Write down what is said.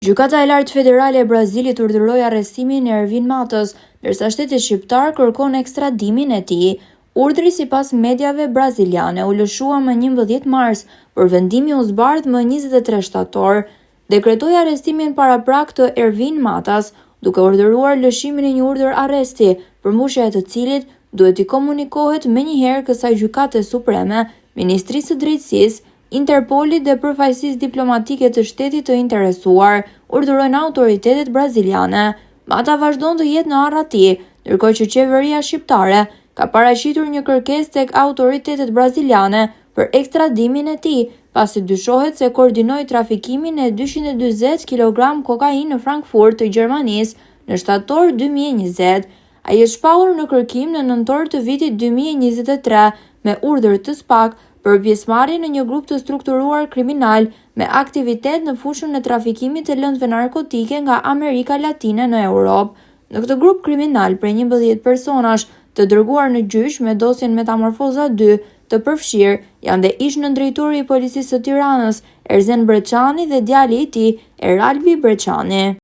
Gjykata e Lartë Federale e Brazilit urdhëroi arrestimin e Ervin Matës, ndërsa shteti shqiptar kërkon ekstradimin e tij. Urdhri sipas mediave braziliane u lëshua më 11 mars, por vendimi u zbardh më 23 shtator. Dekretoi arrestimin paraprak të Ervin Matas, duke urdhëruar lëshimin e një urdhër arresti, përmbushja e të cilit duhet i komunikohet menjëherë kësaj gjykate supreme, Ministrisë së Drejtësisë, Interpolit dhe përfaqësisë diplomatike të shtetit të interesuar, urdhërojnë autoritetet braziliane. Mata vazhdon të jetë në arrati, ndërkohë që qeveria shqiptare ka paraqitur një kërkesë tek autoritetet braziliane për ekstradimin e tij, pasi dyshohet se koordinoi trafikimin e 240 kg kokainë në Frankfurt të Gjermanisë në shtator 2020. Ai është shpallur në kërkim në nëntor të vitit 2023 me urdhër të SPAK për pjesëmarrje në një grup të strukturuar kriminal me aktivitet në fushën e trafikimit të lëndëve narkotike nga Amerika Latine në Europë. Në këtë grup kriminal prej 11 personash të dërguar në gjyq me dosjen Metamorfoza 2 të përfshirë janë dhe ish-nëndrejtori i policisë së Tiranës, Erzen Breçani dhe djali i tij, Eralbi Breçani.